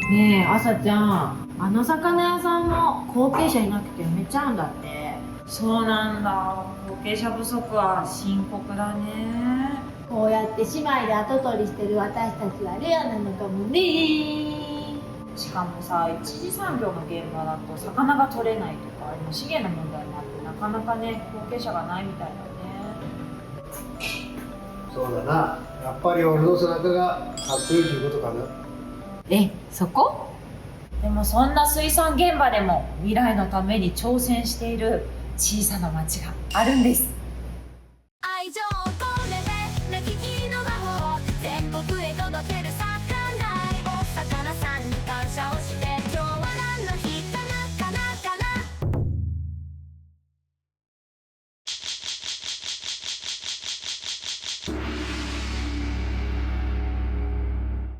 ねえ、あさちゃん、あの魚屋さんも後継者いなくて辞めちゃうんだって。そうなんだ。後継者不足は深刻だね。こうやって姉妹で跡取りしてる私たちはレアなのかもね。しかもさ、一次産業の現場だと魚が取れないとか、今資源の問題もあってなかなかね、後継者がないみたいだね。そうだな。やっぱり俺の背中がかっこいいということかな。え、そこ？でもそんな水産現場でも未来のために挑戦している小さな町があるんです。愛情を込めて目利きの魔法全国へ届ける魚お魚さんに感謝をして今日は何の日かなかなかな。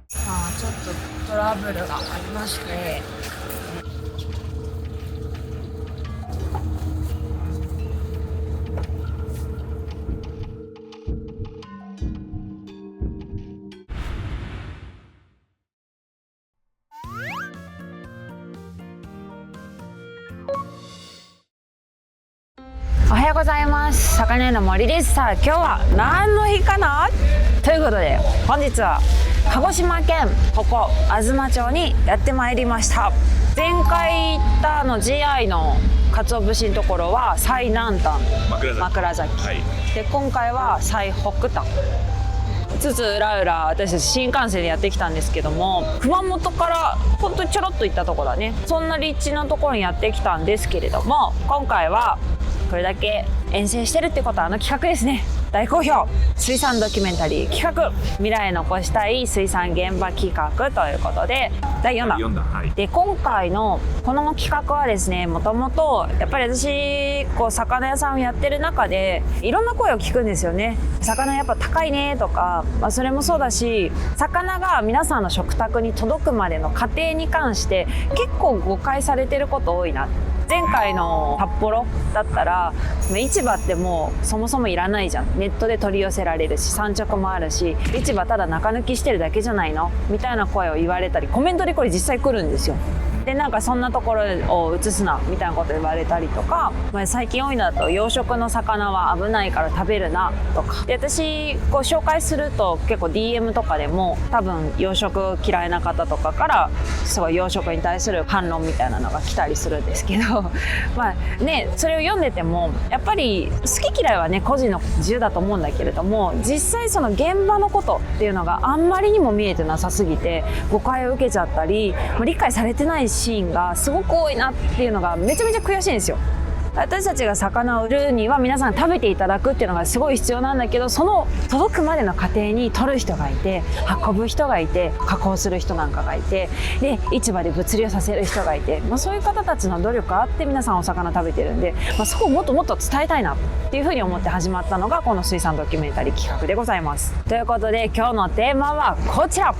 ちょっとトラブルがありまして、おはようございます。魚屋の森です。さあ今日は何の日かなということで、本日は鹿児島県ここ東町にやってまいりました。前回行ったGI の鰹節のところは最南端枕崎、はい、で今回は最北端つつ裏裏私たち新幹線でやってきたんですけども、熊本からほんとにちょろっと行ったところだね。そんな立地のところにやってきたんですけれども、今回はこれだけ遠征してるってことは企画ですね。大好評水産ドキュメンタリー企画、未来へ残したい水産現場企画ということで第4弾、はい、で今回のこの企画はですね、もともとやっぱり私魚屋さんをやってる中でいろんな声を聞くんですよね。魚やっぱ高いねとか、それもそうだし、魚が皆さんの食卓に届くまでの過程に関して結構誤解されてること多いな。前回の札幌だったら市場ってもうそもそもいらないじゃん、ネットで取り寄せられるし産直もあるし、市場ただ中抜きしてるだけじゃないのみたいな声を言われたり、コメントでこれ実際来るんですよ。でなんかそんなところを映すなみたいなこと言われたりとか、最近多いのだと養殖の魚は危ないから食べるなとかで、私紹介すると結構 DM とかでも多分養殖嫌いな方とかからすごい養殖に対する反論みたいなのが来たりするんですけどそれを読んでてもやっぱり好き嫌いはね個人の自由だと思うんだけれども、実際その現場のことっていうのがあんまりにも見えてなさすぎて誤解を受けちゃったり理解されてないシーンがすごく多いなっていうのがめちゃめちゃ悔しいんですよ。私たちが魚を売るには皆さん食べていただくっていうのがすごい必要なんだけど、その届くまでの過程に取る人がいて、運ぶ人がいて、加工する人なんかがいて、で市場で物流させる人がいて、そういう方たちの努力があって皆さんお魚食べてるんで、そこをもっともっと伝えたいなっていうふうに思って始まったのがこの水産ドキュメンタリー企画でございます。ということで今日のテーマはこちら。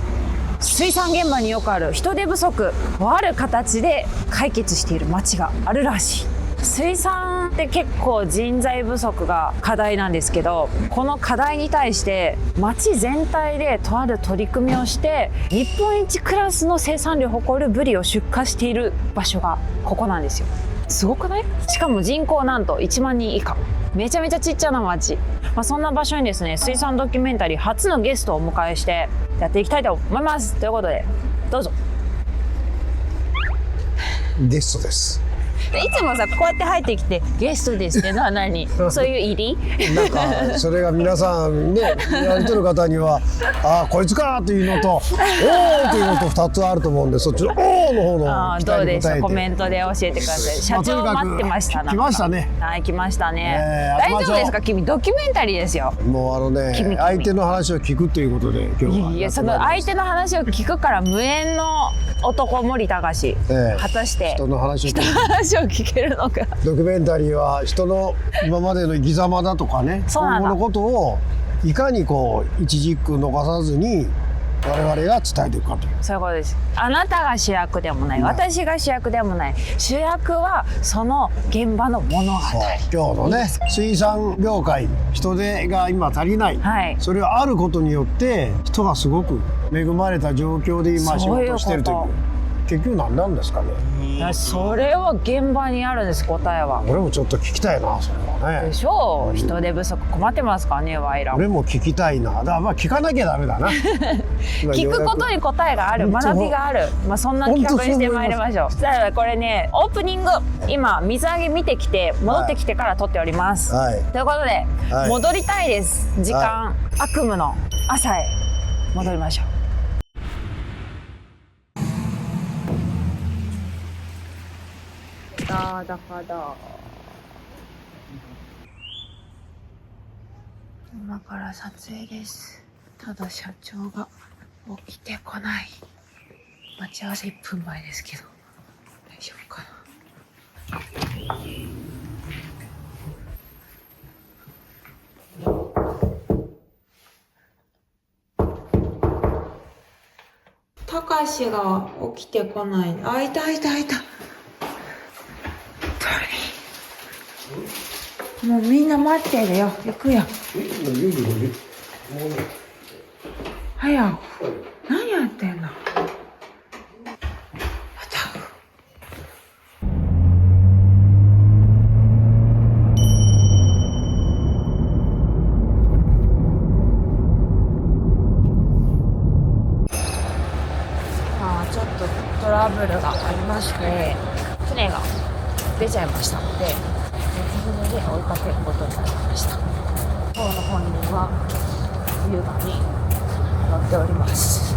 水産現場によくある人手不足をある形で解決している町があるらしい。水産って結構人材不足が課題なんですけど、この課題に対して町全体でとある取り組みをして日本一クラスの生産量を誇るブリを出荷している場所がここなんですよ。すごくない？しかも人口なんと1万人以下、めちゃめちゃちっちゃな町、そんな場所にですね、水産ドキュメンタリー初のゲストをお迎えしてやっていきたいと思います。ということでどうぞ。ゲストです。いつもさこうやって入ってきてゲストですってのは何そういう入りなんかそれが皆さんねやりとる方にはあこいつかというのとおーというのと2つあると思うんで、そっちのおーの方の期どうでした？待に応えてコメントで教えてください。社長待ってました。来ましたね。はい、来ましたね。大丈夫ですか？君ドキュメンタリーですよ。もう君相手の話を聞くということで今日は。いやその相手の話を聞くから無縁の男森隆、果たして人の話を聞けるのか。ドキュメンタリーは人の今までの生き様だとかね、今後のことをいかに一軸残さずに我々が伝えていくかという。そういうことです。あなたが主役でもない、私が主役でもない、主役はその現場の物語。今日のね水産業界人手が今足りない、はい、それがあることによって人がすごく恵まれた状況で今仕事をしているという。結局何なんですかね。それは現場にあるんです、答えは。俺もちょっと聞きたいな、それはね。でしょう、人手不足困ってますからね、ワイら。俺も聞きたいな。だからまあ聞かなきゃダメだな。聞くことに答えがある、学びがある、まあ、そんな企画にしてまいりましょう。だからこれね、オープニング今水揚げ見てきて戻ってきてから撮っております、はい、ということで、はい、戻りたいです。時間、はい、悪夢の朝へ戻りましょう。だだかだ。今から撮影です。ただ社長が起きてこない。待ち合わせ1分前ですけど大丈夫かな。たかしが起きてこない。あ、いたいたいた。もうみんな待ってるよ。行くよ。早く。何やってんの。ちょっとトラブルがありまして、船が出ちゃいましたので、別船で追いかけることになりました。今日の本人は優雅に乗っております。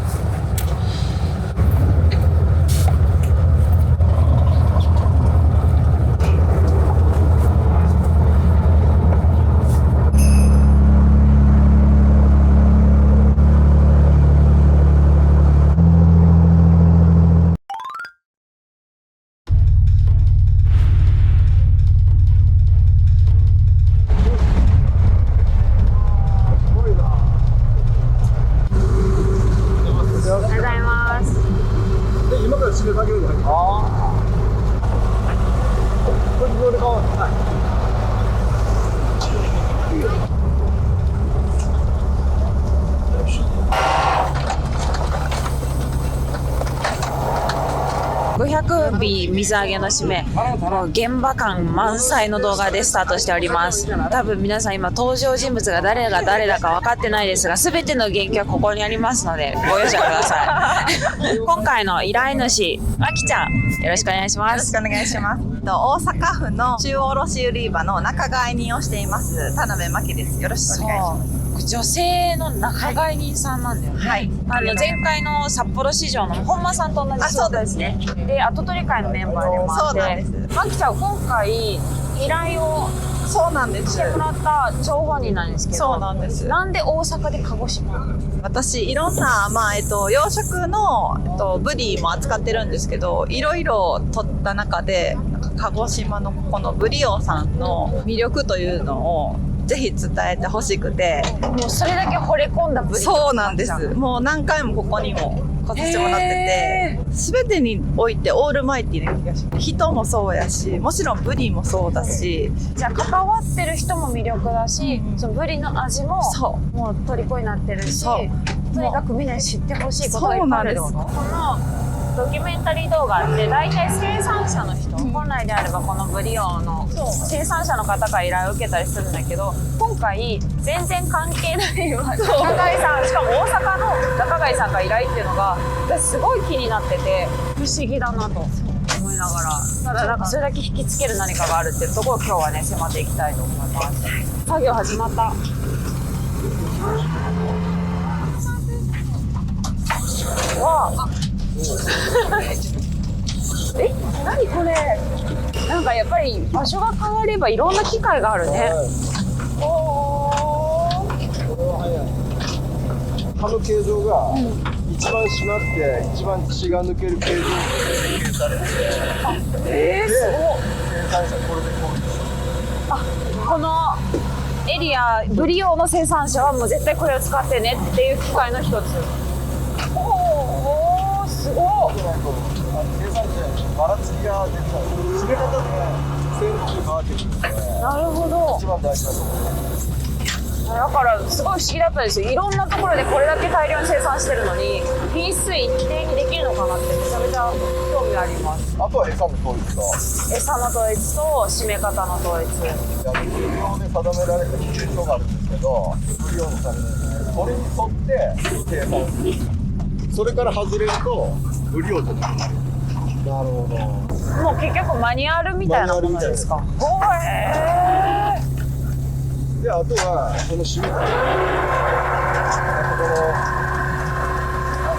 500尾水揚げの締め、もう現場感満載の動画でスタートしております。多分皆さん今登場人物が誰が誰だか分かってないですが、全ての元気はここにありますのでご容赦ください。今回の依頼主、あきちゃん、よろしくお願いします。よろしくお願いします。大阪府の中央卸売場の仲買人をしています田辺真希です。よろしくお願いします。女性の仲買人さんなんだよね。はい。前回の札幌市場の本間さんと同じ。そうですね。で、後取り会のメンバーでもあって。そうなんです。まきちゃん、今回依頼をそうなんです。してもらった張本人なんですけど。そうなんです。なんで大阪で鹿児島？私いろんな養殖のブリも扱ってるんですけど、いろいろ取った中で鹿児島のこのブリオさんの魅力というのをぜひ伝えてほしくて、もうそれだけ惚れ込んだブリ。そうなんです。もう何回もここにも来させてもらってて、全てにおいてオールマイティな気がします。人もそうやし、もちろんブリもそうだし、じゃあ関わってる人も魅力だし、そのブリの味ももう虜になってるし、とにかくみんなに知ってほしいことがいっぱいあるってこと。このドキュメンタリー動画って大体生産者の人、本来であればこのブリオの生産者の方から依頼を受けたりするんだけど、今回全然関係ない仲買さん、しかも大阪の仲買さんから依頼っていうのがすごい気になってて不思議だなと思いながら、ただなんかそれだけ引きつける何かがあるっていうところを今日はね迫っていきたいと思います。作業始まった。わあ何これ、なんかやっぱり場所が変わればいろんな機会があるね。葉の形状が一番締まって一番血が抜ける形状に設計されて、すごい。生産者これでこうです。このエリアブリ用の生産者はもう絶対これを使ってねっていう機械の一つ。おお、すごい。生産者ばらつきが出ちゃう。締め方で線が変わってくるので。なるほど。一番大事だと思います。だからすごい不思議だったんですよ。いろんなところでこれだけ大量に生産してるのに品質一定にできるのかなってめちゃめちゃ興味あります。あとは餌の統一と餌の統一と締め方の統一。漁業で定められた基準があるんですけど、ブリオのためにそれに沿って生産する。それから外れるとブリオじゃなくなる。なるほど。もう結局マニュアルみたいなものですか。で、あとはこの締め方、こ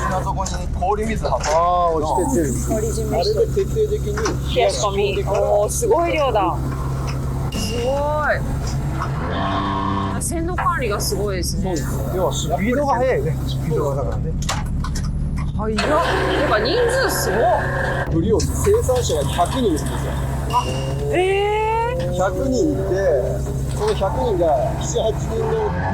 のあとこに氷水張ってああ、落ちててる。氷締あれめしてで徹底的に冷やし込み。おー、すごい量だ。すごい。鮮度管理がすごいですね。要はスピードが速いね。スピードがだからね。早っ。てか人数すごい。ブリオって生産者が100人いるんですよ。100人いて、その100人が7、8人の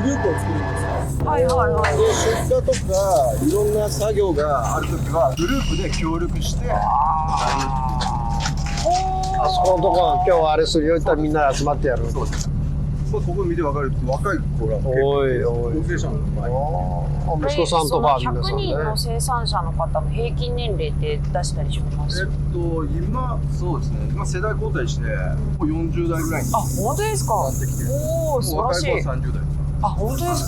グループを作るんですよ。はいはいはい。で、出荷とかいろんな作業があるときはグループで協力して、あそこのとこ今日あれするよって言ったらみんなで集まってやる。そうです。ここ見て分かると若い子が結構おいおい。高齢者の前息子さんとか皆100さん人のね。生産者の方の平均年齢って出したりします今そうですね。今世代交代してもう40代ぐらいにあ、本当ですか。なってきて、おお、素晴らしい。もう若い子は30代。あ、本当です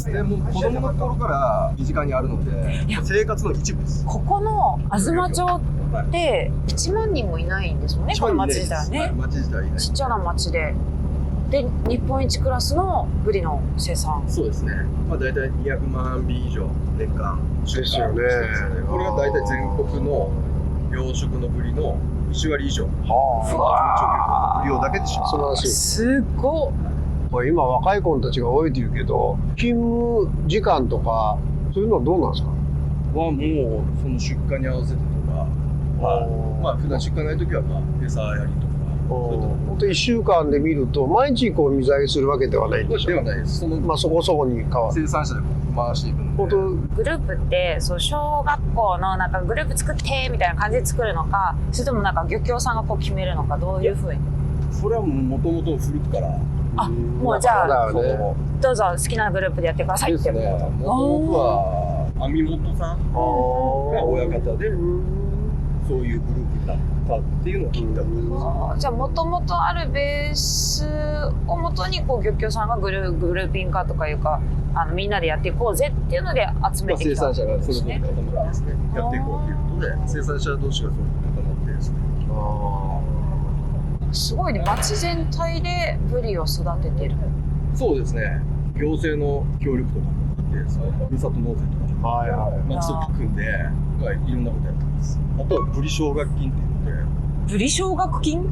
か。でもう子供の頃から身近にあるので生活の一部です。ここの東町って1万人もいないんですよね、この町自体はね。町自体いない。ちっちゃな町で。で、日本一クラスのブリの生産。そうですね。まあ大体200万尾以上年間出荷してますね。これが大体全国の養殖のブリの1割以上。ブリオだけでしょ。素晴らしい。すごっ。これ今若い子たちが多いと言うけど、勤務時間とかそういうのはどうなんですか？はもうその出荷に合わせてとか、まあ普段出荷ない時はまあ餌やりとか。本当1週間で見ると毎日こう水揚げするわけではないんでしょ？ではないです。まあそこそこに変わる。生産者で回していくので。本当グループってそう小学校のなんかグループ作ってみたいな感じで作るのか、それともなんか漁協さんがこう決めるのか、どういうふうに？それはもともと古くからあ、もうじゃあそうだよね。どうぞ好きなグループでやってくださいって。ですね。もともとは網本さんが親方でそういうグループになったっていうのを聞いたことです。じゃあもともとあるベースをもとにこう漁協さんがグルーピング化とかいうかみんなでやっていこうぜっていうので集めてきた生産者がそれぞれね。固まってですね、やっていこうということで生産者同士がそう固まってですね。すごいね、町全体でブリを育ててる。そうですね。行政の協力とかもあってですね、ふるさと納税とかはいはい。町と組んで、いろんなことやってます。あとはブリ奨学金っていうので、ブリ奨学金？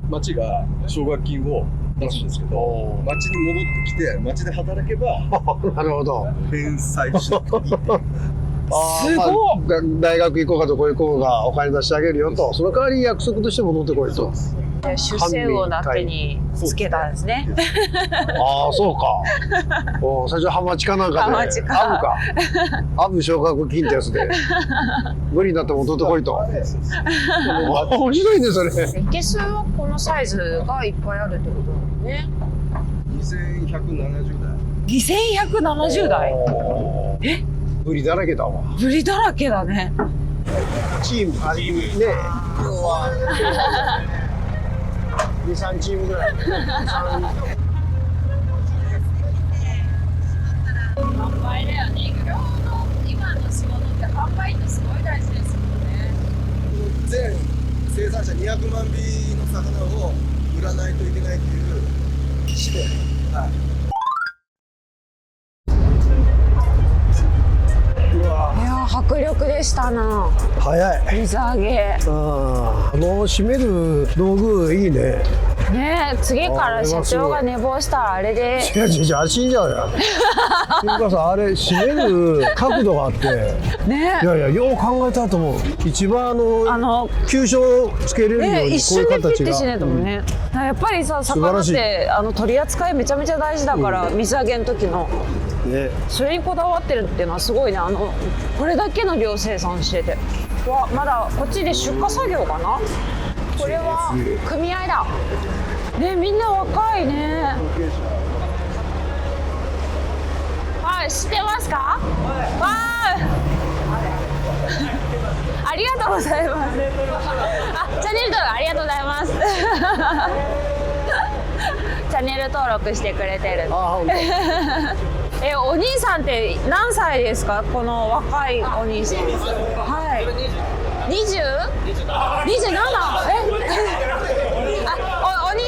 町が奨学金を出すんですけど、町に戻ってきて町で働けばなるほど。返済しなくていいっていう。すごい。まあ大学行こうかどこ行こうがお金出してあげるよと、その代わり約束として戻ってこいと。出世魚だけにつけたんですね。ああ、そうか。最初ハマチかなんかで。ハマチかアブか。アブ奨学金ってやつで。無理になって戻ってこいと。面白いねそれ。いけすはこのサイズがいっぱいあるってことだもんね。2170代。 2170台。え？ブリだらけだわ。ブリだらけだね。チームあれね。2、3チームぐらい。販売だよね。漁業の今の仕事って販売ってすごい大事ですよね。全生産者200万尾の魚を売らないといけないという使命。いや迫力でしたな。早い。水揚げ。締める道具いいね。ねえ、次から社長が寝坊したらあれで。違う、あれ死んじゃうよ。っていうかさ、あれ締める角度があって。ねいやよう考えたと思う。一番急所をつけれるようにこういう一瞬でピッ形が。てしないともね。やっぱりさ、魚って取り扱いめちゃめちゃ大事だから、水揚げの時の。ね。それにこだわってるっていうのはすごいね。これだけの量生産してて。わ、まだこっちで出荷作業かな。これは組合だ。ね、みんな若いね。い、知ってますか？わあ、ありがとうございます。あ、チャンネル登録ありがとうございます。チャンネル登録してくれてる。お兄さんって何歳ですか？この若いお兄さん。はい。20？27？あ、お兄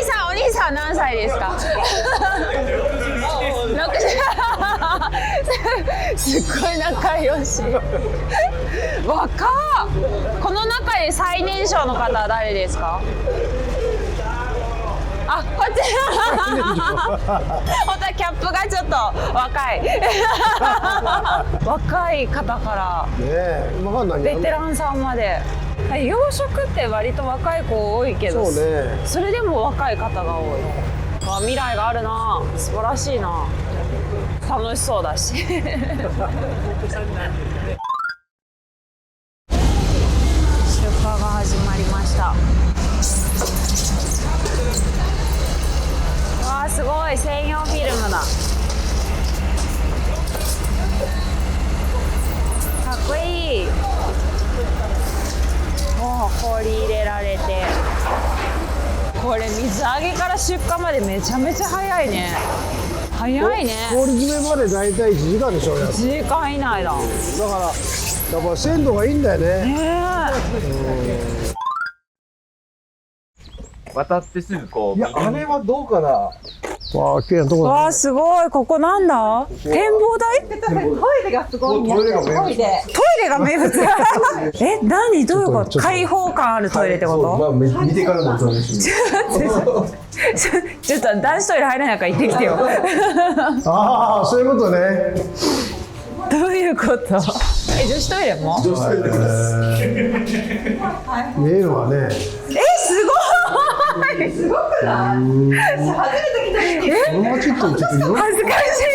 さん何歳ですか？すっごい仲良し。若っ。この中で最年少の方は誰ですか？あ、こっち。本当はキャップがちょっと若い。若い方からベテランさんまで。養殖って割と若い子多いけど、それでも若い方が多い。あ、未来があるな。素晴らしいな。楽しそうだし。出荷が始まりました。わあ、すごい専用フィルムだ。かっこいい。もう氷入れられて、これ水揚げから出荷までめちゃめちゃ早いね。早いね。氷詰めまでだいたい1時間でしょうよ。1時間以内だ。だからやっぱ鮮度がいいんだよね。渡ってすぐこう。いや、あれはどうかな。わあ、綺麗なとこだね。わあ、すごい。ここなんだ？展望台？トイレがすごいんや。トイレが名物。え、何？どういうこと？開放感あるトイレってこと？まあ、見てからのお楽しみ。ちょっと男子トイレ入らないから行ってきてよ。ああ、そういうことね。どういうこと？女子トイレも？女子トイレです。見えるわね。すごい。すごくない？初めて来た。この街ってちょっと恥ずかし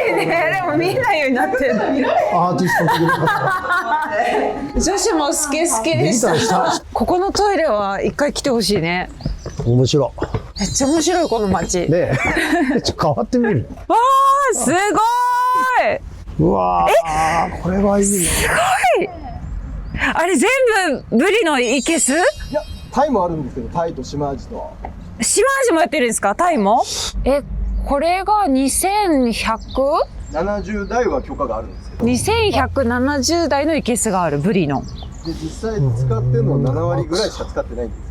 いね。でも見えないようになってる。アーティスト的な。女子も好き好きでした。ここのトイレは一回来てほしいね。面白い。めっちゃ面白いこの街。ねえ。ちょっと変わってみる。わあ、すごい。うわあ、これはいいね。すごい。あれ全部ブリのいけす？いや、タイもあるんですけど、タイとシマアジと。シマアジもやってるんですか？タイも？これが2100？ 70台は許可があるんですけど。2170台のいけすがあるブリの。で、実際使ってるのは7割ぐらいしか使ってないんです。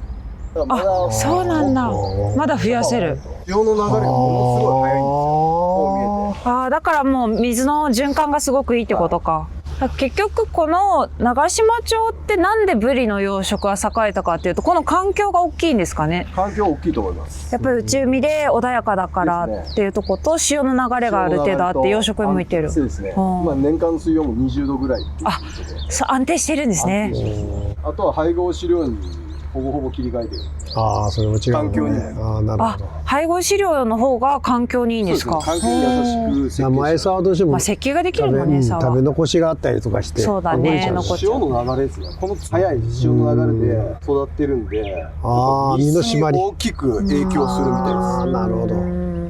だからまだあ、そうなんだ。まだ増やせる。潮の流れがものすごい速いんですよ。こう見えて。ああ、だからもう水の循環がすごくいいってことか。結局この長島町ってなんでブリの養殖が栄えたかっていうと、この環境が大きいんですかね。環境は大きいと思います。やっぱり内海で穏やかだからっていうとこと潮の流れがある程度あって養殖に向いてる。そうですね。まあ年間水温も20度ぐらい。あ、そう安定してるんですね。あとは配合飼料にほぼほぼ切り替えてる。ああ、それも違う、ね。環境に。ああ、なるほど。配合飼料の方が環境にいいんですか？環境に優しく設計。生餌はどうしても、設計ができるもんね、餌は。食べ残しがあったりとかして。そうだね。潮の流れですね。この速い潮の流れで育ってるんで、ああ、身の締まり。大きく影響するみたいです。ああ、なるほど。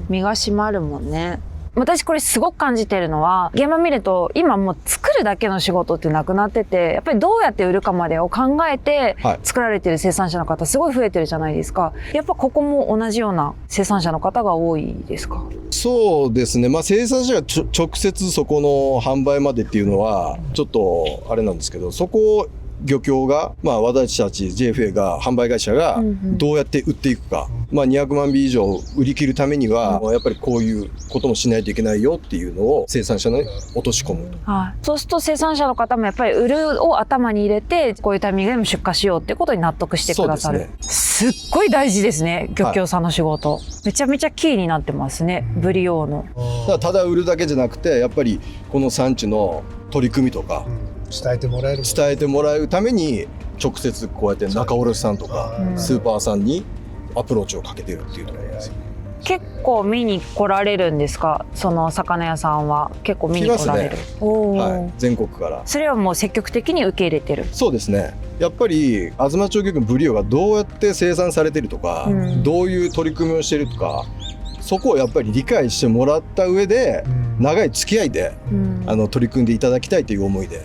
身が締まるもんね。私これすごく感じてるのは、現場見ると今もう作るだけの仕事ってなくなってて、やっぱりどうやって売るかまでを考えて作られてる生産者の方すごい増えてるじゃないですか。やっぱここも同じような生産者の方が多いですか？そうですね。まあ生産者が直接そこの販売までっていうのはちょっとあれなんですけど、そこを漁協が、まあ私たち JFA が販売会社がどうやって売っていくか、まあ200万尾以上売り切るためには、やっぱりこういうこともしないといけないよっていうのを生産者に落とし込む。はい。そうすると生産者の方もやっぱり売るを頭に入れて、こういうタイミングでも出荷しようっていうことに納得してくださる。すっごい大事ですね、漁協さんの仕事。はい、めちゃめちゃキーになってますね、ブリ用の。ただ売るだけじゃなくて、やっぱりこの産地の取り組みとか、伝えてもらえるために直接こうやって仲卸さんとかスーパーさんにアプローチをかけてるっていうところです。結構見に来られるんですか？その魚屋さんは結構見に来られる。来ますね。はい、全国から。それはもう積極的に受け入れてる。そうですね。やっぱり東町漁協のブリオがどうやって生産されてるとか、どういう取り組みをしてるとか、そこをやっぱり理解してもらった上で、長い付き合いで、取り組んでいただきたいという思いで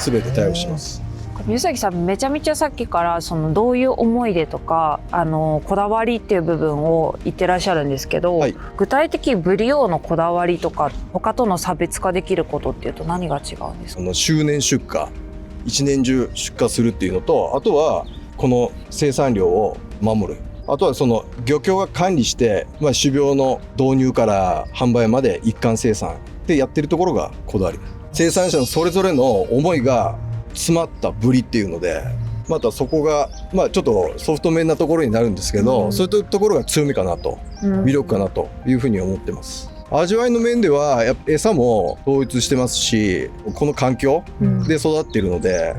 全て対応します。宮崎さんめちゃめちゃさっきからそのどういう思い出とかこだわりっていう部分を言ってらっしゃるんですけど、はい、具体的にブリオのこだわりとか他との差別化できることっていうと何が違うんですか？周年出荷、一年中出荷するっていうのと、あとはこの生産量を守る、あとはその漁協が管理して、種苗の導入から販売まで一貫生産でやってるところがこだわり。生産者のそれぞれの思いが詰まったブリっていうので、またそこが、ちょっとソフト面なところになるんですけど、そういうところが強みかなと、魅力かなというふうに思ってます。味わいの面ではやっぱ餌も統一してますし、この環境で育っているので、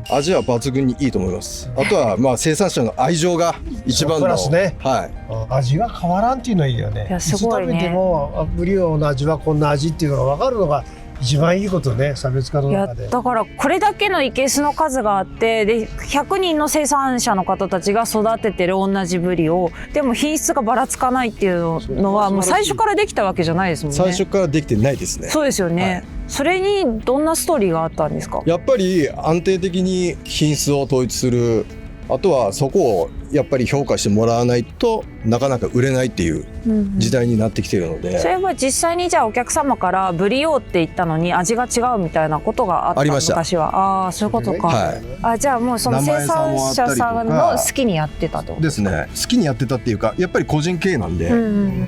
味は抜群にいいと思います。あとは生産者の愛情が一番のプラスね、はい、味が変わらんっていうのはいいよね。いつ食べてもブリオの味はこんな味っていうのが分かるのが一番いいことね、差別化の中で。だからこれだけの生けすの数があってで100人の生産者の方たちが育ててる同じブリを、でも品質がばらつかないっていうのはもう最初からできたわけじゃないですもんね。最初からできてないですね。そうですよね、はい、それにどんなストーリーがあったんですか？やっぱり安定的に品質を統一する、あとはそこをやっぱり評価してもらわないとなかなか売れないっていう時代になってきているので、それは実際にじゃあお客様からブリオって言ったのに味が違うみたいなことがあった昔は。ああ、そういうことか、はい、じゃあもうその生産者さんの好きにやってたとですね。好きにやってたっていうか、やっぱり個人経営なんで、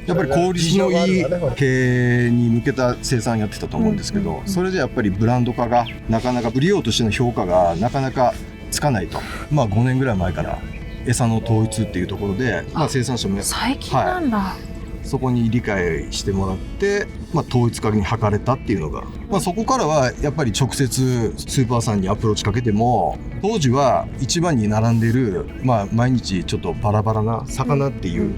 やっぱり効率のいい経営に向けた生産やってたと思うんですけど、それでやっぱりブランド化がなかなかブリオとしての評価がなかなかつかないと、5年ぐらい前から餌の統一っていうところで、生産者も最近なんだ、はい、そこに理解してもらって、統一化に図れたっていうのが、そこからはやっぱり直接スーパーさんにアプローチかけても、当時は一番に並んでる、毎日ちょっとバラバラな魚っていう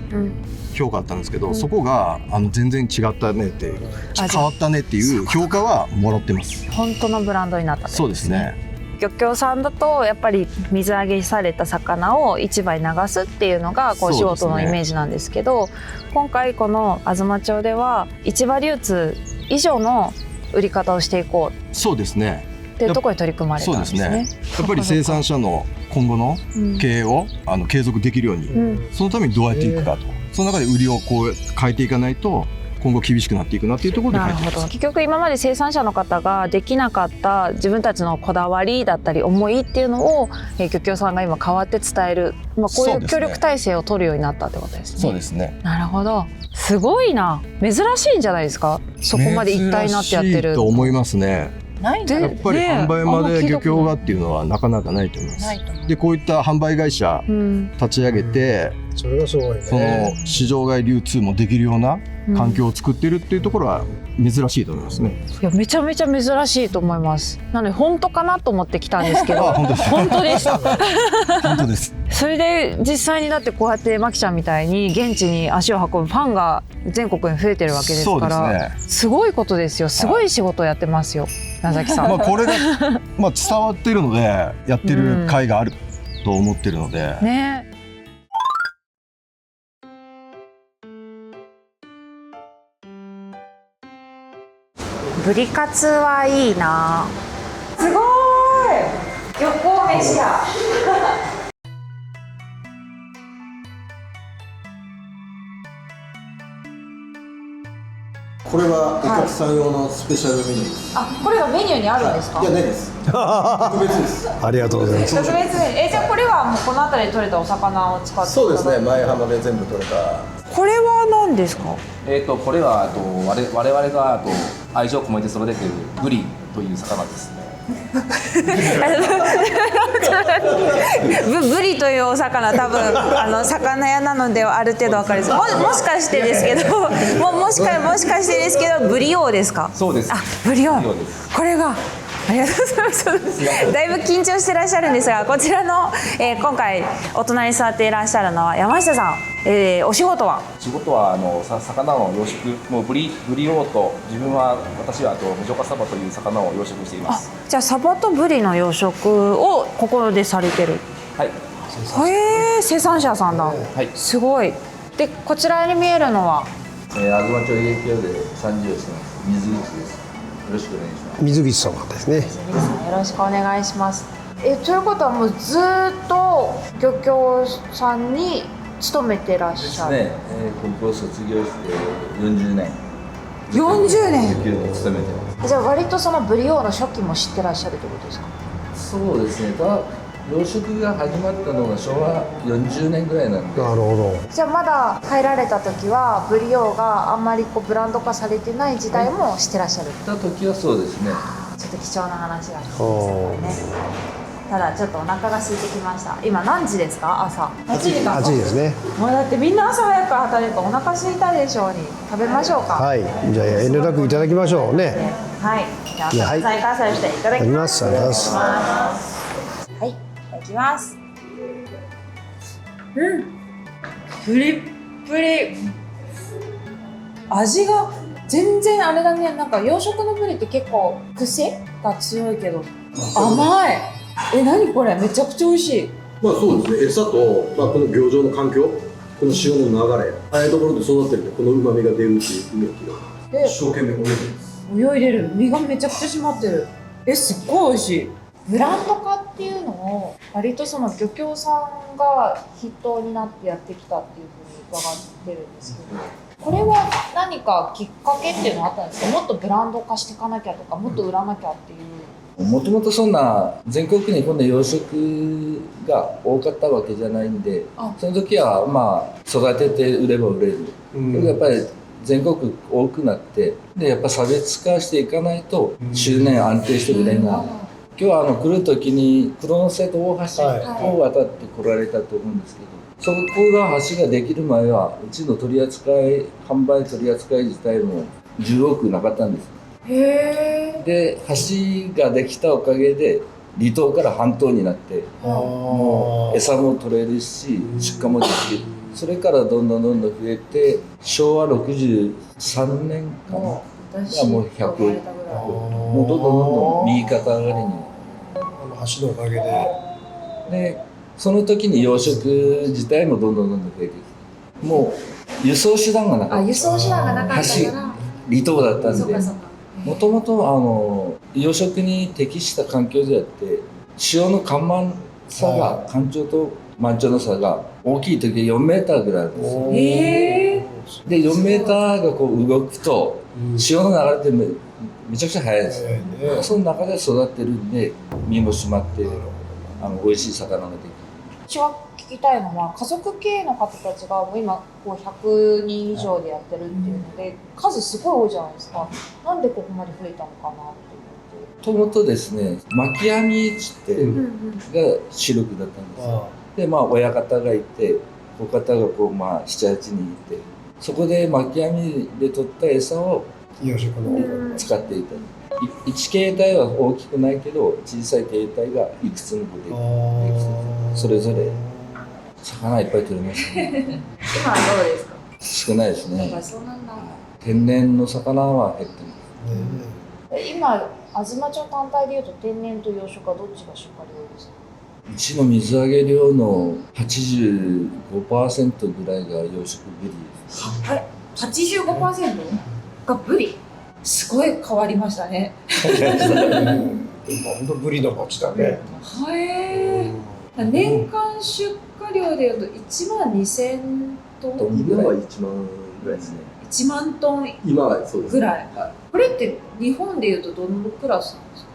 評価あったんですけど、そこが全然違ったねっていう、変わったねっていう評価はもらってます。本当のブランドになったんですね。そうですね。漁協さんだとやっぱり水揚げされた魚を市場に流すっていうのがこう仕事のイメージなんですけど、今回この東町では市場流通以上の売り方をしていこう。そうですね。っていうところに取り組まれたんですね。そうですね。やっぱり生産者の今後の経営を継続できるように、そのためにどうやっていくかと、その中で売りをこう変えていかないと今後厳しくなっていくなっていうところで入ってます。結局今まで生産者の方ができなかった自分たちのこだわりだったり思いっていうのを漁協さんが今変わって伝える、こういう協力体制を取るようになったってことですね。そうですね。なるほど。すごいな。珍しいんじゃないですか。そこまで一体になってやってる。珍しいと思いますね。ないんだやっぱり販売まで漁協がっていうのはなかなかないと思います。でこういった販売会社立ち上げて、それがすごいね。その市場外流通もできるような環境を作っているっていうところは珍しいと思いますね。いやめちゃめちゃ珍しいと思います。なので本当かなと思ってきたんですけど本当でした。本当です。それで実際にだってこうやってマキちゃんみたいに現地に足を運ぶファンが全国に増えてるわけですから、すごいことですよ。すごい仕事をやってますよ、名崎さん。これが伝わってるのでやってる甲斐があると思ってるので。ね。ブリカツはいいな。すごい。漁港飯だ。これはお客さん用のスペシャルメニューです。これがメニューにあるんですか？いや、ないです。特別です。ありがとうございます。特別。じゃあこれはもうこの辺りで採れたお魚を使って。そうですね。前浜で全部採れた。これは何ですか？これは我々が愛情を込めて育てているブリという魚ですね。ブリというお魚、多分魚屋なのではある程度わかります。もしかしてですけど、もしかしてですけど、ブリオですか？そうです。ブリオ。これが。ありがとうございます。だいぶ緊張してらっしゃるんですが、こちらの、今回お隣に座っていらっしゃるのは山下さん。お仕事は？仕事は魚の養殖、もうブリオと私はムジョカサバという魚を養殖しています。じゃあサバとブリの養殖をここでされてる。はい。生産者さんだ。はい。すごい。でこちらに見えるのは東町営業で30をしてます水口です。よろしくお願いします。水口様ですね。水口さんよろしくお願いします。ということはもうずっと漁協さんに勤めてらっしゃる。ですね、高校卒業して40年。40年。漁協に勤めてます。じゃあ割とそのブリオーの初期も知ってらっしゃるってことですか？そうですね。養殖が始まったのが昭和40年ぐらいなんで。なるほど。じゃあまだ入られた時はブリオーがあんまりこうブランド化されてない時代もしてらっしゃる。た時はそうですね。ちょっと貴重な話が聞きましたね。ただちょっとお腹が空いてきました。今何時ですか？朝8時か。8時ですね。もうだってみんな朝早く働いてお腹空いたでしょうに。食べましょうか。はい。じゃあ遠慮なくいただきましょうね。はい。じゃあ再開させていただきます。ありがとうございます。はい。いただきます。プリップリ。味が全然あれだね。なんか養殖のブリって結構癖が強いけど甘い。何これめちゃくちゃ美味しい。まあそうですね、餌と、この漁場の環境、この潮の流れ、ああいうところで育ってるんで、この旨味が出るっていうイメージが一生懸命泳いでます。泳いでる。身がめちゃくちゃ締まってる。すっごい美味しい。ブランド化っていうのを割とその漁協さんが筆頭になってやってきたっていうふうに伺ってるんですけど、これは何かきっかけっていうのはあったんですか？もっとブランド化していかなきゃとか、もっと売らなきゃっていう。もともとそんな全国にこんな養殖が多かったわけじゃないんで、その時はまあ育てて売れば売れる。やっぱり全国多くなって、でやっぱ差別化していかないと周年安定して売れない。今日は来る時に黒瀬と大橋を渡って来られたと思うんですけど、そこが橋ができる前はうちの販売取扱い自体も10億なかったんです。で橋ができたおかげで離島から半島になって、もう餌も取れるし出荷もできる。それからどんどん増えて昭和63年かながもう100、もうどんどん右肩上がりに。橋のおかげでその時に養殖自体もどんどん増えてきて、もう輸送手段がなかった。輸送手段がなかったから離島だったんで、もともと養殖に適した環境であって、潮の干満差が、干潮と満潮の差が大きい時は4メーターぐらいあるんですよ。で4メーターがこう動くと、潮の流れってめちゃくちゃ速いです。その中で育ってるんで身も締まって美味しい魚ができる。私が聞きたいのは、家族経営の方たちがもう今こう100人以上でやってるっていうので、数すごい多いじゃないですか。なんでここまで増えたのかなって思って。もともとですね、巻き網っつってが主力だったんですよ。で親方がいて、お方がこう7、8人いて、そこで巻き網で取った餌を養殖の使っていた。1形態は大きくないけど小さい形態がいくつもできて、それぞれ魚いっぱい取れましたね。今はどうですか？少ないですね。そうなんだ。天然の魚は減ってます。今東町単体でいうと天然と養殖はどっちが出荷量ですか？うちの水揚げ量の 85% ぐらいが養殖ブリです。はい、85% がブリ。すごい変わりましたね。本当ブリの町だね。年間出荷量でいうと12000トン今は1万ぐらいですね。1万トン今はそうですぐらい。これって日本でいうとどのクラスなんですか？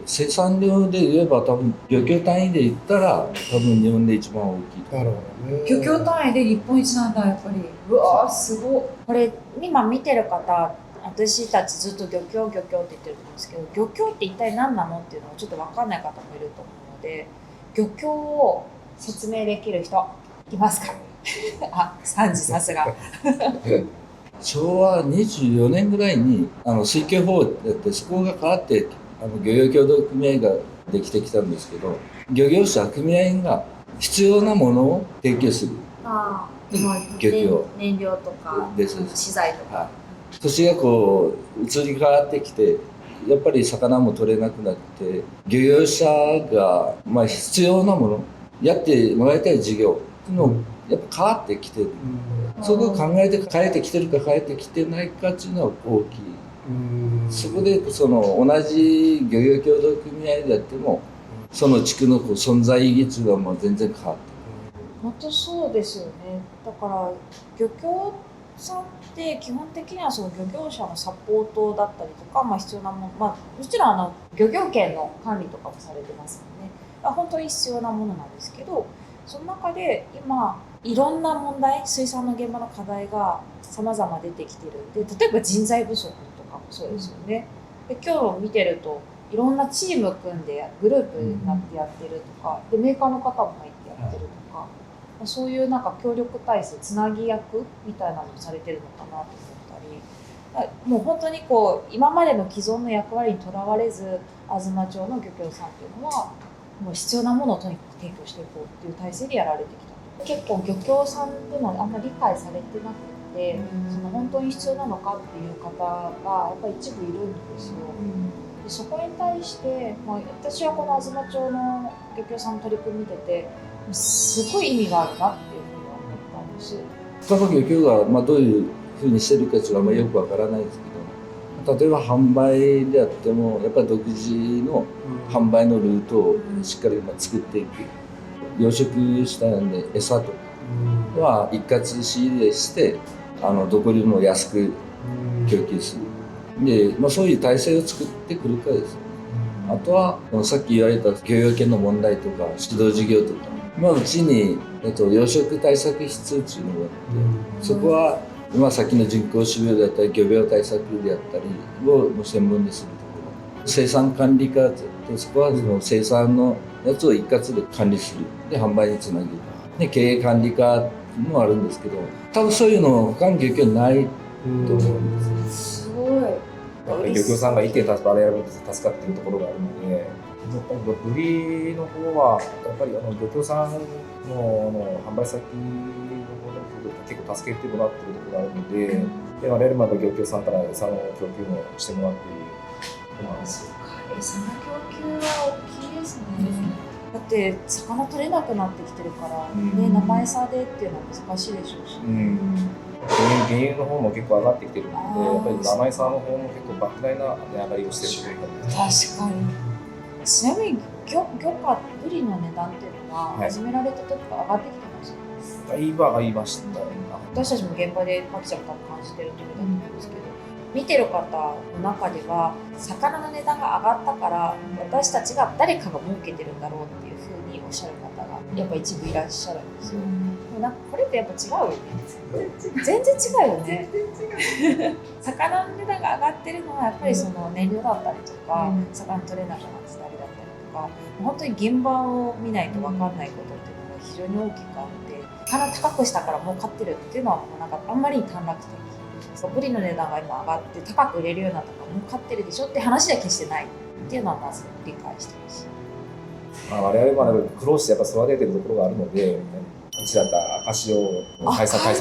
生産量で言えば多分漁協単位で言ったら多分日本で一番大きい。なるほどね。漁協単位で日本一なんだ、やっぱり。うわー、すごい。これ今見てる方、私たちずっと漁協って言ってるんですけど、漁協って一体何なのっていうのをちょっと分かんない方もいると思うので、漁協を説明できる人いますか？あ、3時、さすが。昭和24年ぐらいに水教法ってやって、そこが変わって漁業協同組合ができてきたんですけど、漁業者組合員が必要なものを提供する。漁協燃料とか資材とか。年がこう移り変わってきて、やっぱり魚も取れなくなって、漁業者が必要なもの、やってもらいたい事業、っていうのをやっぱ変わってきてる、そこを考えて変えてきてるか変えてきてないかっていうのは大きい。そこでその同じ漁業協同組合でやってもその地区の存在意義っていうのはもう全然変わってる。本当そうですよね。だから漁協さんって基本的にはその漁業者のサポートだったりとか、必要なもの、もちろん漁業権の管理とかもされてますよね。本当に必要なものなんですけど、その中で今いろんな問題、水産の現場の課題が様々出てきてる。で、例えば人材不足とかもそうですよね。で、今日見てるといろんなチーム組んでグループになってやってるとか、でメーカーの方も入ってやってるとか、そういうなんか協力体制、つなぎ役みたいなのをされてるのかなと思ったり、もう本当に今までの既存の役割にとらわれず、東町の漁協さんっていうのはもう必要なものをとにかく提供していこうっていう体制でやられてきた。結構漁協さんっていうのはあんまり理解されてなくて、その本当に必要なのかっていう方がやっぱり一部いるんですよ。でそこに対して、私はこの東町の漁協さんの取り組み見ててすごい意味があるなっていうふうに思ったんです。各漁協がどういうふうにしてるかっていうのはよくわからないですけど、例えば販売であってもやっぱり独自の販売のルートをしっかり作っていく。養殖したんで餌とかは一括仕入れしてどこよりも安く供給する。で、そういう体制を作ってくるかですよね。あとはさっき言われた漁業権の問題とか指導事業とか、うちに、養殖対策室っていうのがあって、そこはさっきの人工種苗だったり漁業対策であったりを専門にするところ、生産管理課ってそこはその生産のやつを一括で管理する、で販売につなげる、で経営管理課もあるんですけど、多分そういうの他の漁協ないと思うんです。すごい。漁協さんがいて我々も助かっているところがあるので、ブリの方はやっぱり漁協さんの販売先の方で結構助けてもらっているところがあるので、我々も漁協さんから餌の供給もしてもらっていると思います。餌の供給は大きいですね。だって魚取れなくなってきてるから、生餌でっていうのは難しいでしょうし、原油の方も結構上がってきてるので、やっぱり生餌の方も結構莫大な値上がりをしてると思います。確かに。ちなみに漁価、ブリの値段っていうのは始められた時から上がってきてますか？だいぶ上がりましたね。私たちも現場でマキちゃんも感じてるところだと思うんですけど、見てる方の中では魚の値段が上がったから私たちが誰かが儲けてるんだろうっていうふうにおっしゃる方がやっぱ一部いらっしゃるんですよ。でもなんかこれってやっぱ違うよね。全然違うよね。魚の値段が上がってるのはやっぱりその燃料だったりとか、魚取れなくなってたりだったりとか、本当に現場を見ないと分かんないことっていうのが非常に大きくあって、魚高くしたから儲かってるっていうのはもうなんかあんまり短絡的。ブリの値段が今上がって高く売れるようになったから儲かってるでしょって話では決してないっていうのはまず理解してほしい。我々も苦労してやっぱ育ててるところがあるので、うちだったら赤潮の対策も高い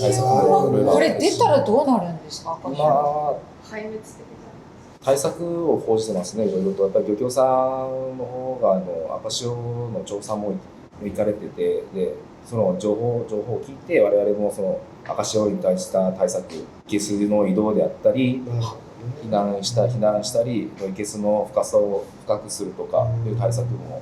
対策もこれ出たらどうなるんですか？赤潮対策を講じてますね。いろいろとやっぱり漁協さんの方が赤潮の調査も行かれてて、でその情報を聞いて我々もその赤潮に対した対策、生簀の移動であったり、避難したり、生簀の深さを深くするとかいう対策もやっ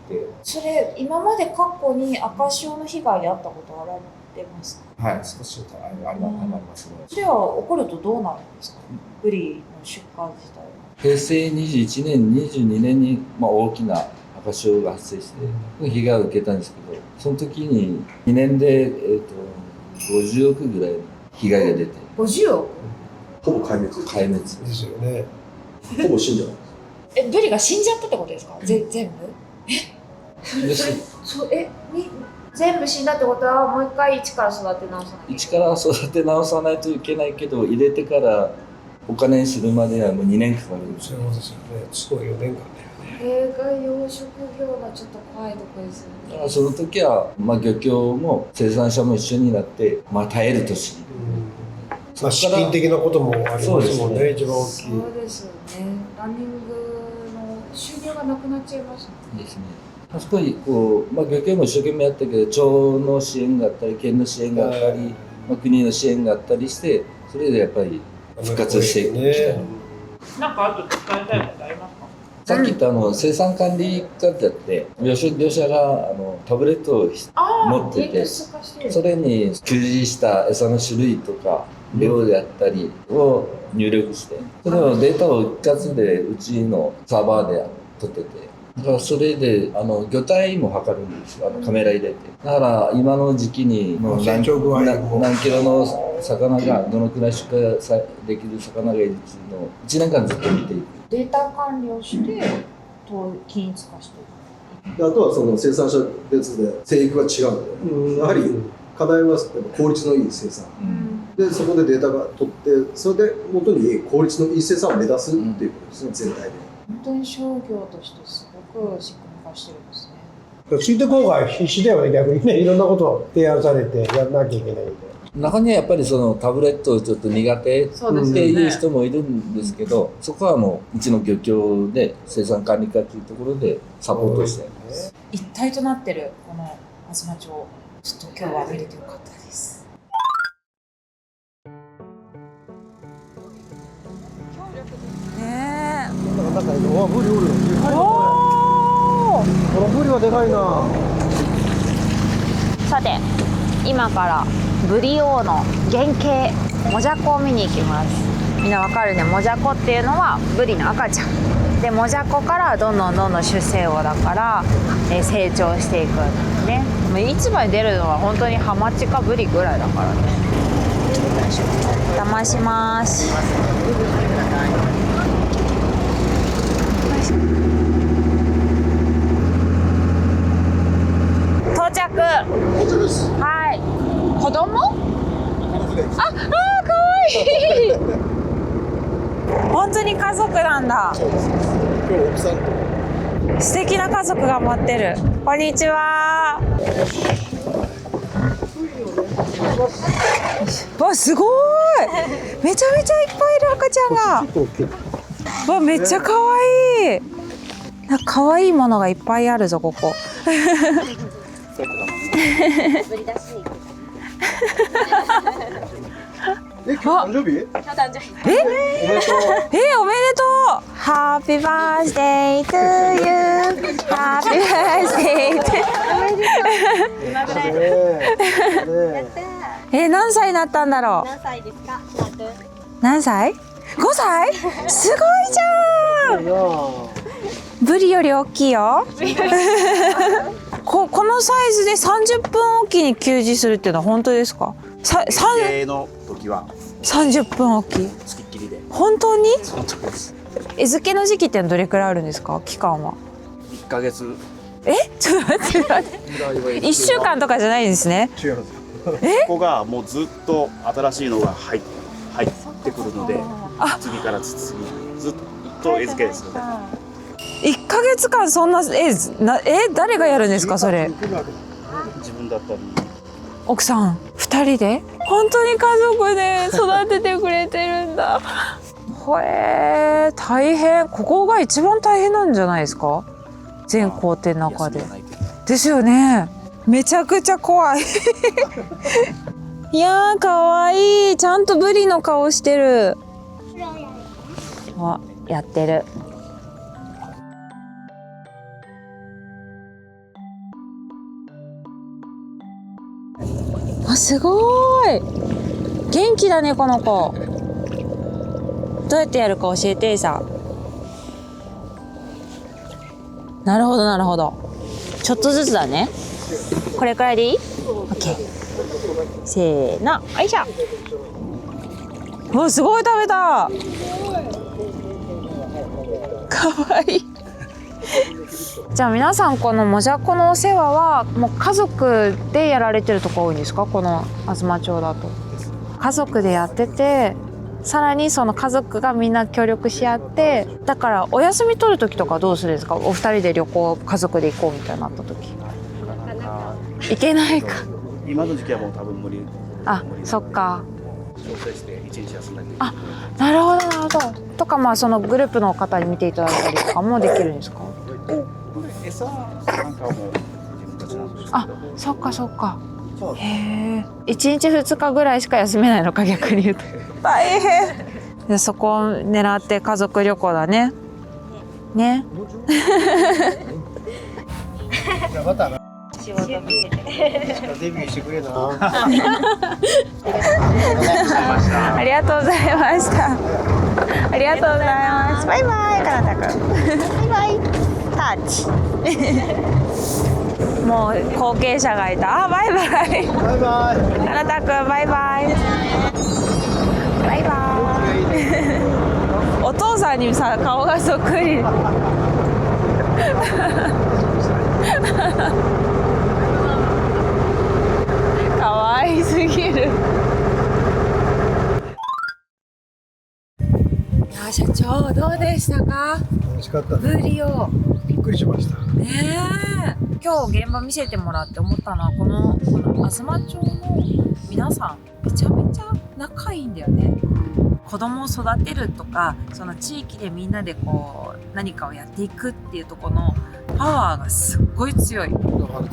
て。それ今まで過去に赤潮の被害に遭ったことあられますか？はい、少しありますね。それは起こるとどうなるんですか？ブリの出荷自体は。平成21年、22年に大きな赤潮が発生して被害を受けたんですけど、その時に2年で50億ぐらいの被害が出て。50億？ほぼ壊滅ですよね。ほぼ死んじゃう。ブリが死んじゃったってことですか？全部？全部死んだってことはもう一回一から育て直さないといけない。一から育て直さないといけないけど、入れてからお金にするまではもう2年かかるんですよ。そうですよね。すごい4年間だよね。映画養殖業がちょっと怖いとこですよね。その時は、漁協も生産者も一緒になって耐える年に。資金的なこともありますもんね、一番大きい。そうですよね。ランニングの収入がなくなっちゃいますもんね。ですね。あそこにこう、漁協も一生懸命やったけど、町の支援があったり、県の支援があったり、国の支援があったりして、それでやっぱり復活してきた。なんかあと伝えたいことありますか？さっき言った生産管理課ってあって、業者がタブレットを持ってて、それに給仕した餌の種類とか量であったりを入力して、それをデータを一括でうちのサーバーで取ってて、だからそれで魚体も測るんですよ、カメラ入れて。だから今の時期にもう何キロの魚がどのくらい出荷できる魚がいるっていうのを1年間ずっと見ていく。データ管理をして均一化していく。あとはその生産者別で生育が違うので、やはり課題は効率のいい生産、でそこでデータが取ってそれで元に効率のいい生産を目指すっていうことですね、全体で。本当に商業としてすごく仕組み化してるんですね。ついてこうが必死だよね、逆にね。いろんなことを提案されてやらなきゃいけないんで。中にはやっぱりそのタブレットちょっと苦手っていう人もいるんですけど、そこはうちの漁協で生産管理課っていうところでサポートしてます。一体となってるこの東町、ちょっと今日は見れてよかったです。ねえ。中にブリおるよ。でかいなこれ。このブリはでかいな。さて、今からブリ王の原型モジャコを見に行きます。みんなわかるね。モジャコっていうのはブリの赤ちゃんで、モジャコからどんどん出世魚だから、成長していくんですね。市場に出るのは本当にハマチかブリぐらいだからね。お邪魔します。到着。はい。子供？あ、かわいい。本当に家族なんだ。そうです。今日奥さんと。素敵な家族が待ってる。こんにちは。わ、すごい。めちゃめちゃいっぱいいる赤ちゃんが。わ、めっちゃ可愛い。なんか可愛いものがいっぱいあるぞ、ここ。誕生日？おめでとう。ハッピーバースデートゥーユー。ハッピーバースデートゥー。何歳になったんだろう。何歳ですか？何歳？5歳？すごいじゃん。ブリより大きいよ。このサイズで30分おきに給仕するっていうのは本当ですかの時は？30分おき。つきっきりで。本当に？本当です。餌付けの時期ってどれくらいあるんですか？期間は。1ヶ月。ちょっと待って。1週間とかじゃないんですね。違うんです。ここがもうずっと新しいのが入ってくるので、次から次にずっと餌付けですので。1ヶ月間そんな誰がやるんですかそれ？自分だったり。奥さん2人で本当に家族で育ててくれてるんだ。へえ、大変。ここが一番大変なんじゃないですか？全工程の中で。ですよね。めちゃくちゃ怖い。いやーかわいい。ちゃんとブリの顔してる。あ、やってる。あ、すごい。元気だねこの子。どうやってやるか教えてさ。なるほどなるほど。ちょっとずつだね。これくらいでいい？ OK。せーの、よいしょ。わ、すごい食べた。かわいい。じゃあ皆さんこのもじゃこのお世話はもう家族でやられてるとこ多いんですか？この東町だと。家族でやってて、さらにその家族がみんな協力し合って、だからお休み取る時とかどうするんですか？お二人で旅行家族で行こうみたいになった時。行けないか。今の時期はもう多分無理。あ、そっか。調整して1日休んだり。あ、なるほどなるほど。とかそのグループの方に見ていただいたりとかもできるんですか？餌なんかはもう自分たちなんですけど。あ、そっかそっか。へえ。1日2日ぐらいしか休めないのか、逆に言うと。大変。でそこを狙って家族旅行だね。ね。じゃあまたな。仕事見せて。デビューしてくれな。ありがとうございました。ありがとうございます。バイバイ、かなたくん。バイバイ。タッチ。もう後継者がいた。あ、バイバイ。バイバイ。かなたくん、バイバイ。バイバイ。お父さんにさ、顔がそっくり。可愛すぎる。社長どうでしたか？楽しかったブね。リオ。びっくりしました。ねえ。今日現場見せてもらって思ったのはこの東町の皆さんめちゃめちゃ仲いいんだよね。子供を育てるとかその地域でみんなでこう何かをやっていくっていうところのパワーがすっごい強い。だから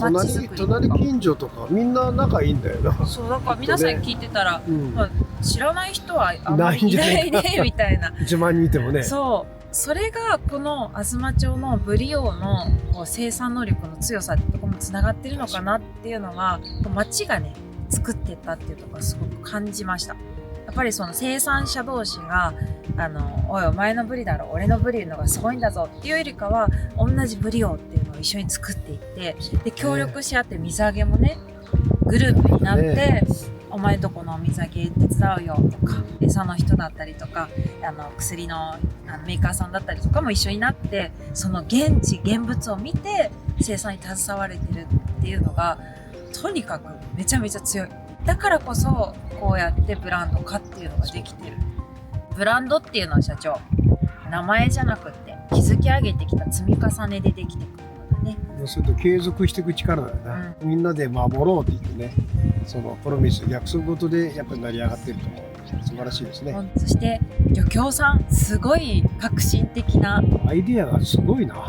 隣近所とかみんな仲いいんだよな。そうだから皆さん聞いてたら、まあ、知らない人はあんまりいないんじゃなないいかねみたいな。1万人いてもね。そうそれがこの東町のブリオのこう生産能力の強さってところもつながってるのかなっていうのは町がね作ってったっていうところがすごく感じました。やっぱりその生産者同士がおいお前のブリだろ俺のブリのがすごいんだぞっていうよりかは同じブリオっていうのを一緒に作っていってで協力し合って水揚げもねグループになって、お前とこの水揚げ手伝うよとか餌の人だったりとか薬のメーカーさんだったりとかも一緒になってその現地現物を見て生産に携われてるっていうのがとにかくめちゃめちゃ強い。だからこそこうやってブランド化っていうのができてる。ブランドっていうのは社長名前じゃなくって築き上げてきた積み重ねでできていくものだね。そうすると継続していく力だよな、みんなで守ろうって言ってねそのプロミス約束事でやっぱり成り上がってると思う。素晴らしいですね。そして漁協さんすごい革新的なアイデアがすごいな。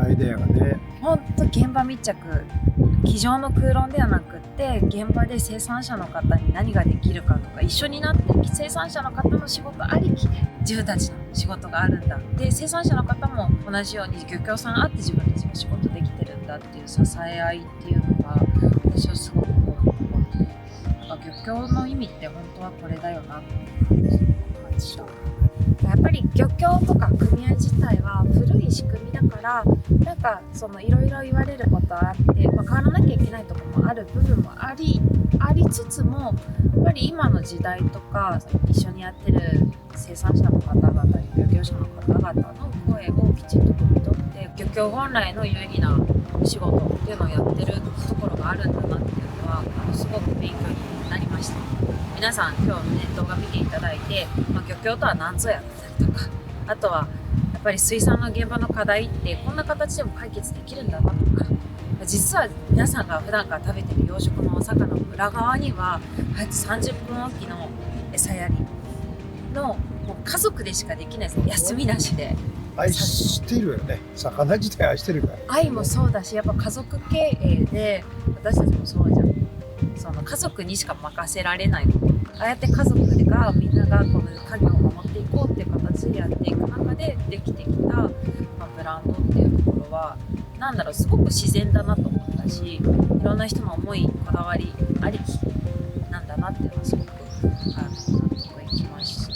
アイデアがねほんと現場密着机上の空論ではなくって現場で生産者の方に何ができるかとか一緒になって生産者の方の仕事ありきで自分たちの仕事があるんだで生産者の方も同じように漁協さんあって自分たちが仕事できてるんだっていう支え合いっていうのが私はすごく思って漁協の意味って本当はこれだよなって感じた。やっぱり漁協とか組合自体は古い仕組みだからなんかそのいろいろ言われることあって、変わらなきゃいけないところもある部分もありつつもやっぱり今の時代とか一緒にやってる生産者の方々漁業者の方々の声をきちんと汲み取って漁協本来の有意義な仕事っていうのをやってるところがあるんだなっていうのはすごく勉強になりました。皆さん今日ね動画見ていただいて、漁協とは何ぞやったりとかあとはやっぱり水産の現場の課題ってこんな形でも解決できるんだなとか実は皆さんが普段から食べてる養殖のお魚の裏側には30分おきの餌やりのもう家族でしかできない休みなしで愛してるよね。魚自体愛してるから愛もそうだしやっぱ家族経営で私たちもそうじゃん。その家族にしか任せられないことああやって家族がみんながこの家業を守っていこうっていう形でやっていく中でできてきた、ブランドっていうところはなんだろうすごく自然だなと思ったしいろんな人の思いこだわりありきなんだなっていうのはすごく納得いきました。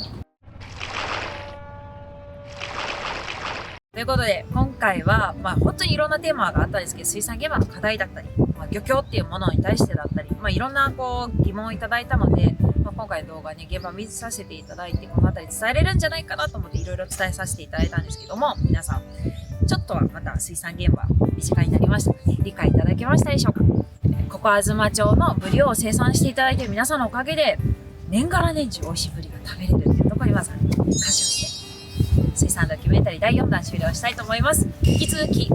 ということで今回は、本当にいろんなテーマがあったんですけど水産現場の課題だったり、漁協っていうものに対してだったり、いろんな疑問をいただいたので、今回の動画に現場を見させていただいてこの辺り伝えれるんじゃないかなと思っていろいろ伝えさせていただいたんですけども皆さんちょっとはまた水産現場身近になりましたので理解いただけましたでしょうか。ここ東町のブリを生産していただいている皆さんのおかげで年がら年中美味しいブリが食べれるっていうところにまず感謝して水産ドキュメンタリー第4弾終了したいと思います。引き続き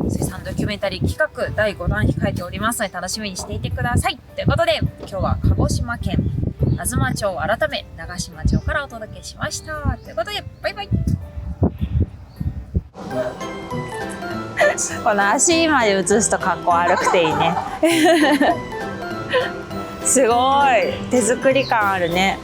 水産ドキュメンタリー企画第5弾控えておりますので楽しみにしていてください。ということで今日は鹿児島県東町改め長島町からお届けしました。ということでバイバイ。この足まで映すとかっこ悪くていいねすごい手作り感あるね。